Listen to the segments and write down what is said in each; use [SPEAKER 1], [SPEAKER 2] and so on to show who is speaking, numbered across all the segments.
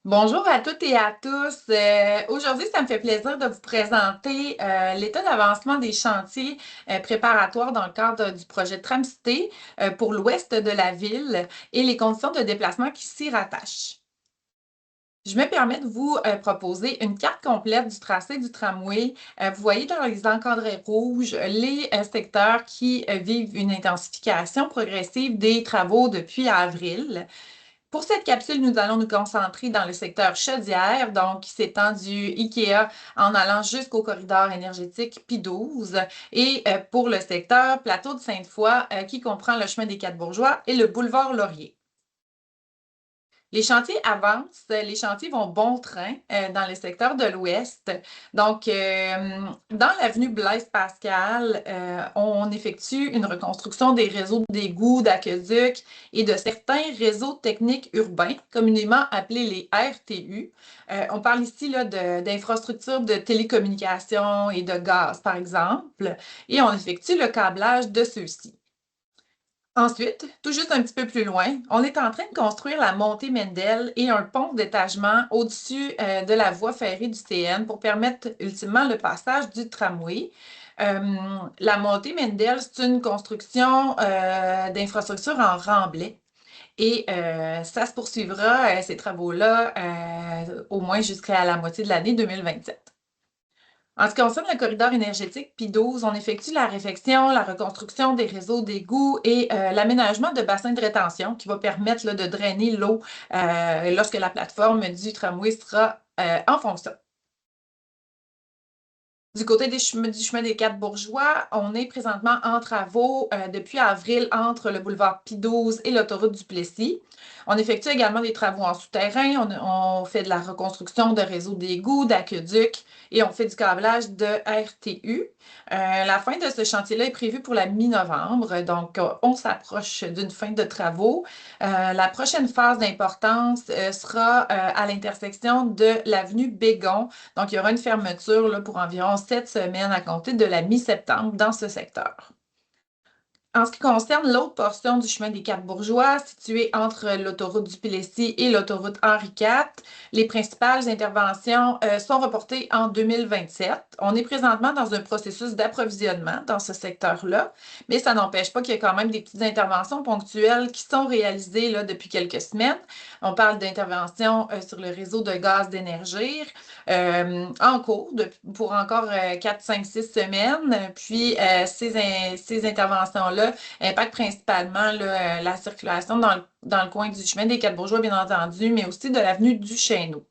[SPEAKER 1] Bonjour à toutes et à tous. Aujourd'hui, ça me fait plaisir de vous présenter l'état d'avancement des chantiers préparatoires dans le cadre du projet Tramcité pour l'ouest de la ville et les conditions de déplacement qui s'y rattachent. Je me permets de vous proposer une carte complète du tracé du tramway. Vous voyez dans les encadrés rouges les secteurs qui vivent une intensification progressive des travaux depuis avril. Pour cette capsule, nous allons nous concentrer dans le secteur chaudière, donc qui s'étend du IKEA en allant jusqu'au corridor énergétique P12, et pour le secteur plateau de Sainte-Foy, qui comprend le chemin des Quatre-Bourgeois et le boulevard Laurier. Les chantiers avancent, les chantiers vont bon train dans le secteur de l'Ouest. Donc, dans l'avenue Blaise-Pascal, on effectue une reconstruction des réseaux d'égouts, d'aqueducs et de certains réseaux techniques urbains, communément appelés les RTU. On parle ici là, d'infrastructures de télécommunications et de gaz, par exemple, et on effectue le câblage de ceux-ci. Ensuite, tout juste un petit peu plus loin, on est en train de construire la montée Mendel et un pont d'étagement au-dessus de la voie ferrée du CN pour permettre ultimement le passage du tramway. Euh, la montée Mendel, c'est une construction d'infrastructure en remblai et ça se poursuivra, ces travaux-là, au moins jusqu'à la moitié de l'année 2027. En ce qui concerne le corridor énergétique P12, on effectue la réfection, la reconstruction des réseaux d'égouts et l'aménagement de bassins de rétention qui va permettre là, de drainer l'eau lorsque la plateforme du tramway sera en fonction. Du côté du chemin des Quatre-Bourgeois, on est présentement en travaux depuis avril entre le boulevard P12 et l'autoroute du Plessis. On effectue également des travaux en souterrain. On fait de la reconstruction de réseaux d'égouts, d'aqueducs et on fait du câblage de RTU. La fin de ce chantier-là est prévue pour la mi-novembre, donc on s'approche d'une fin de travaux. La prochaine phase d'importance sera à l'intersection de l'avenue Bégon. Donc, il y aura une fermeture là, pour environ 7 semaines à compter de la mi-septembre dans ce secteur. En ce qui concerne l'autre portion du chemin des Quatre-Bourgeois, située entre l'autoroute du Plessis et l'autoroute Henri IV, les principales interventions sont reportées en 2027. On est présentement dans un processus d'approvisionnement dans ce secteur-là, mais ça n'empêche pas qu'il y a quand même des petites interventions ponctuelles qui sont réalisées là, depuis quelques semaines. On parle d'interventions sur le réseau de gaz d'énergie en cours pour encore 4, 5, 6 semaines. Puis, ces interventions-là impactent principalement là, la circulation dans le coin du chemin des Quatre-Bourgeois, bien entendu, mais aussi de l'avenue du Chêneau.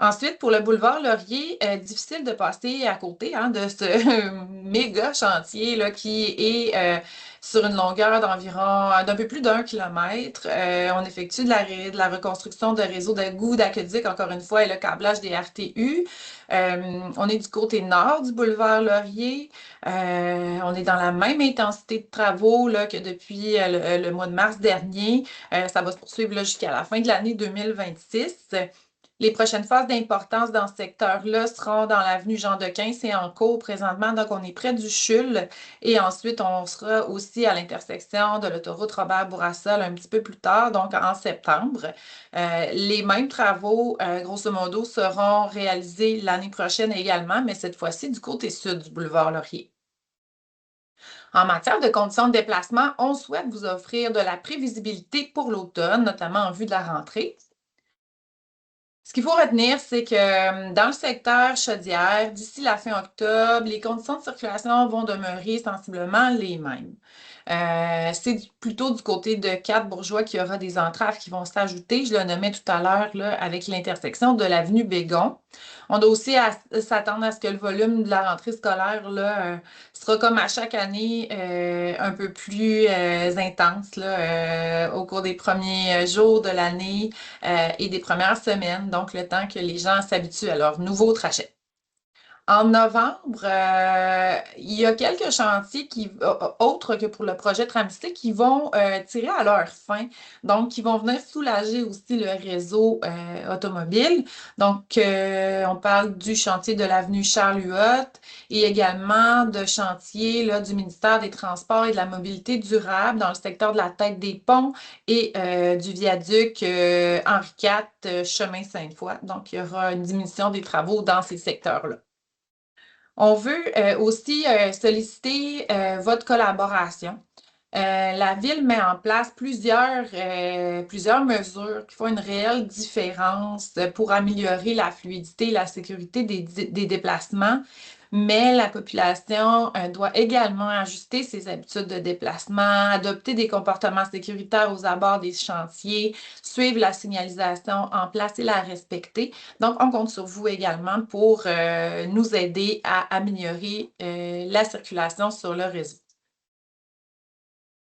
[SPEAKER 1] Ensuite, pour le boulevard Laurier, difficile de passer à côté hein, de ce méga chantier là, qui est sur une longueur d'environ d'un peu plus d'1 kilomètre. On effectue de la reconstruction de réseaux d'égouts, d'aqueducs, encore une fois, et le câblage des RTU. On est du côté nord du boulevard Laurier. On est dans la même intensité de travaux là, que depuis le mois de mars dernier. Ça va se poursuivre jusqu'à la fin de l'année 2026. Les prochaines phases d'importance dans ce secteur-là seront dans l'avenue Jean-Dequin, c'est en cours présentement, donc on est près du CHUL. Et ensuite, on sera aussi à l'intersection de l'autoroute Robert-Bourassa un petit peu plus tard, donc en septembre. Les mêmes travaux, grosso modo, seront réalisés l'année prochaine également, mais cette fois-ci du côté sud du boulevard Laurier. En matière de conditions de déplacement, on souhaite vous offrir de la prévisibilité pour l'automne, notamment en vue de la rentrée. Ce qu'il faut retenir, c'est que dans le secteur chaudière, d'ici la fin octobre, les conditions de circulation vont demeurer sensiblement les mêmes. C'est plutôt du côté de Quatre-Bourgeois qu'il y aura des entraves qui vont s'ajouter. Je le nommais tout à l'heure là, avec l'intersection de l'avenue Bégon. On doit aussi s'attendre à ce que le volume de la rentrée scolaire là, sera comme à chaque année un peu plus intense là, au cours des premiers jours de l'année et des premières semaines, donc le temps que les gens s'habituent à leur nouveau trajet. En novembre, il y a quelques chantiers autres que pour le projet Tramstic qui vont tirer à leur fin, donc qui vont venir soulager aussi le réseau automobile. Donc, on parle du chantier de l'avenue Charles-Huot et également de chantiers là, du ministère des Transports et de la Mobilité durable dans le secteur de la Tête des Ponts et du viaduc Henri IV, chemin Sainte-Foy. Donc, il y aura une diminution des travaux dans ces secteurs-là. On veut aussi solliciter votre collaboration. La ville met en place plusieurs mesures qui font une réelle différence pour améliorer la fluidité et la sécurité des déplacements, mais la population doit également ajuster ses habitudes de déplacement, adopter des comportements sécuritaires aux abords des chantiers, suivre la signalisation en place et la respecter. Donc, on compte sur vous également pour nous aider à améliorer la circulation sur le réseau.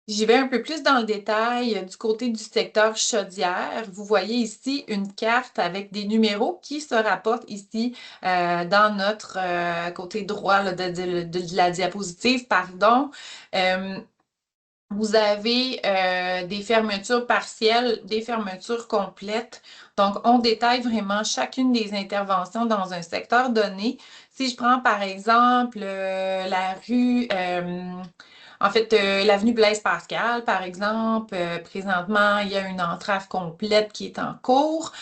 [SPEAKER 1] J'y vais un peu plus dans le détail du côté du secteur chaudière. Vous voyez ici une carte avec des numéros qui se rapportent ici dans notre côté droit là, de la diapositive, pardon. Vous avez des fermetures partielles, des fermetures complètes. Donc, on détaille vraiment chacune des interventions dans un secteur donné. Si je prends par exemple la rue l'avenue Blaise Pascal, par exemple, présentement, il y a une entrave complète qui est en cours.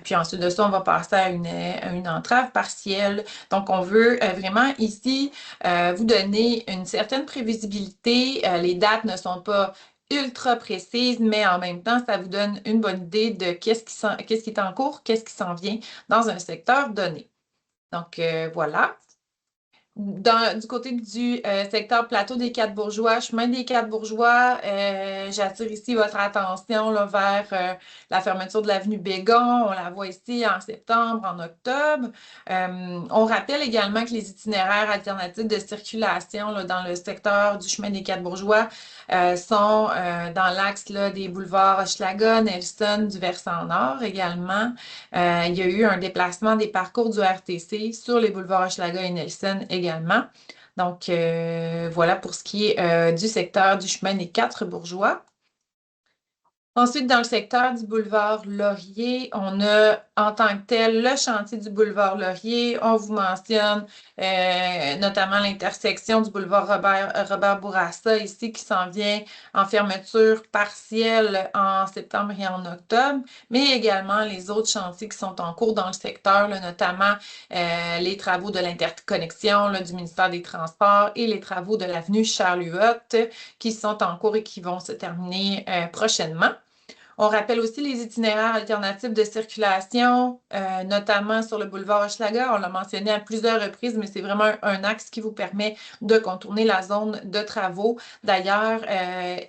[SPEAKER 1] Puis ensuite de ça, on va passer à une entrave partielle. Donc, on veut vraiment ici vous donner une certaine prévisibilité. Les dates ne sont pas ultra précises, mais en même temps, ça vous donne une bonne idée de qu'est-ce qui est en cours, qu'est-ce qui s'en vient dans un secteur donné. Donc, voilà. Du côté du secteur plateau des Quatre-Bourgeois, chemin des Quatre-Bourgeois, j'attire ici votre attention là, vers la fermeture de l'avenue Bégon. On la voit ici en septembre, en octobre. On rappelle également que les itinéraires alternatifs de circulation là, dans le secteur du chemin des Quatre-Bourgeois sont dans l'axe des boulevards Hochelaga, Nelson, du versant nord également. Il y a eu un déplacement des parcours du RTC sur les boulevards Hochelaga et Nelson également. Donc, voilà pour ce qui est du secteur du chemin des Quatre-Bourgeois. Ensuite, dans le secteur du boulevard Laurier, on a en tant que tel le chantier du boulevard Laurier. On vous mentionne notamment l'intersection du boulevard Robert Bourassa ici qui s'en vient en fermeture partielle en septembre et en octobre, mais également les autres chantiers qui sont en cours dans le secteur, là, notamment les travaux de l'interconnexion du ministère des Transports et les travaux de l'avenue Charles-Huot qui sont en cours et qui vont se terminer prochainement. On rappelle aussi les itinéraires alternatifs de circulation, notamment sur le boulevard Hochelaga. On l'a mentionné à plusieurs reprises, mais c'est vraiment un axe qui vous permet de contourner la zone de travaux. D'ailleurs,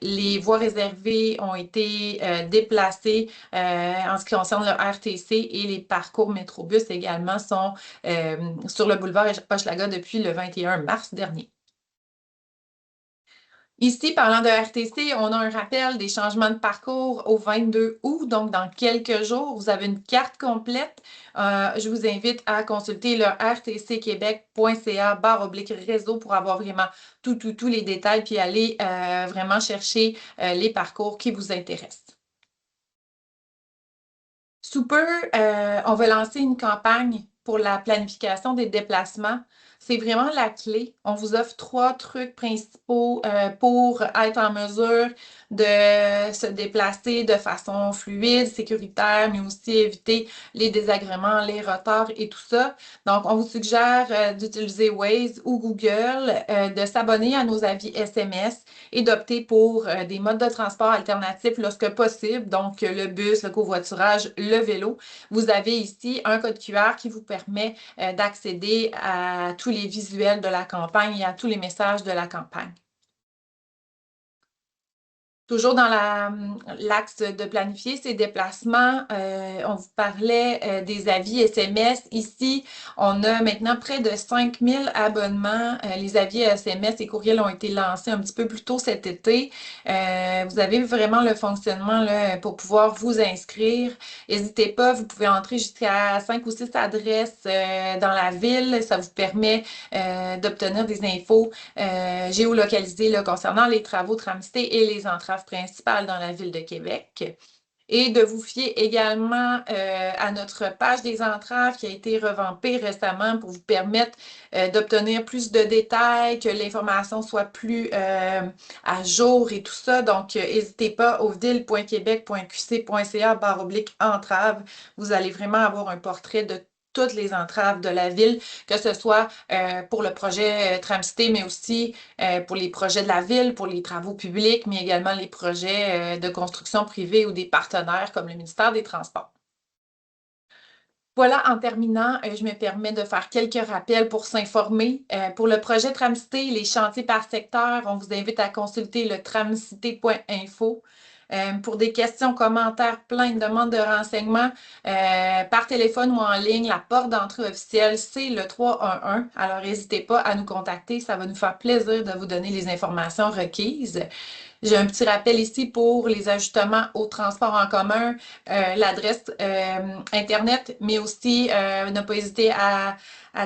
[SPEAKER 1] les voies réservées ont été déplacées en ce qui concerne le RTC et les parcours Métrobus également sont sur le boulevard Hochelaga depuis le 21 mars dernier. Ici, parlant de RTC, on a un rappel des changements de parcours au 22 août, donc dans quelques jours. Vous avez une carte complète. Je vous invite à consulter le rtcquebec.ca/réseau pour avoir vraiment tous les détails puis aller vraiment chercher les parcours qui vous intéressent. Sous peu, on va lancer une campagne pour la planification des déplacements. C'est vraiment la clé. On vous offre 3 trucs principaux pour être en mesure de se déplacer de façon fluide, sécuritaire, mais aussi éviter les désagréments, les retards et tout ça. Donc, on vous suggère d'utiliser Waze ou Google, de s'abonner à nos avis SMS et d'opter pour des modes de transport alternatifs lorsque possible, donc le bus, le covoiturage, le vélo. Vous avez ici un code QR qui vous permet d'accéder à tous les visuels de la campagne et à tous les messages de la campagne. Toujours dans l'axe de planifier ses déplacements, on vous parlait des avis SMS. Ici, on a maintenant près de 5000 abonnements. Les avis SMS et courriels ont été lancés un petit peu plus tôt cet été. Vous avez vraiment le fonctionnement là, pour pouvoir vous inscrire. N'hésitez pas, vous pouvez entrer jusqu'à 5 ou 6 adresses dans la ville. Ça vous permet d'obtenir des infos géolocalisées là, concernant les travaux Tramcité et les entraves principales dans la ville de Québec. Et de vous fier également à notre page des entraves qui a été revampée récemment pour vous permettre d'obtenir plus de détails, que l'information soit plus à jour et tout ça. Donc, n'hésitez pas au ville.québec.qc.ca/entraves. Vous allez vraiment avoir un portrait de toutes les entraves de la ville, que ce soit pour le projet Tramcité, mais aussi pour les projets de la ville, pour les travaux publics, mais également les projets de construction privée ou des partenaires comme le ministère des Transports. Voilà, en terminant, je me permets de faire quelques rappels pour s'informer. Pour le projet Tramcité, les chantiers par secteur, on vous invite à consulter le tramcité.info. Pour des questions, commentaires, plaintes, demandes de renseignements, par téléphone ou en ligne, la porte d'entrée officielle, c'est le 311. Alors, n'hésitez pas à nous contacter. Ça va nous faire plaisir de vous donner les informations requises. J'ai un petit rappel ici pour les ajustements au transport en commun, l'adresse Internet, mais aussi ne pas hésiter à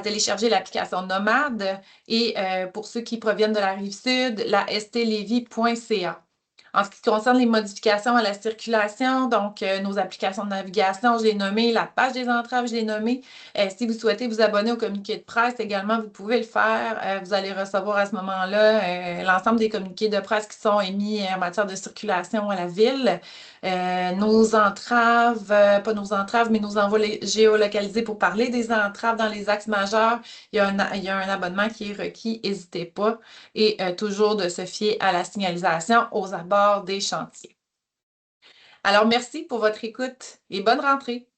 [SPEAKER 1] télécharger l'application Nomade et pour ceux qui proviennent de la Rive-Sud, la stlevy.ca. En ce qui concerne les modifications à la circulation, donc nos applications de navigation, je l'ai nommé, la page des entraves, je l'ai nommé. Si vous souhaitez vous abonner au communiqué de presse également, vous pouvez le faire. Vous allez recevoir à ce moment-là l'ensemble des communiqués de presse qui sont émis en matière de circulation à la ville. Nos entraves, pas nos entraves, mais nos envois géolocalisés pour parler des entraves dans les axes majeurs. Il y a un abonnement qui est requis, n'hésitez pas. Et toujours de se fier à la signalisation aux abords des chantiers. Alors, merci pour votre écoute et bonne rentrée.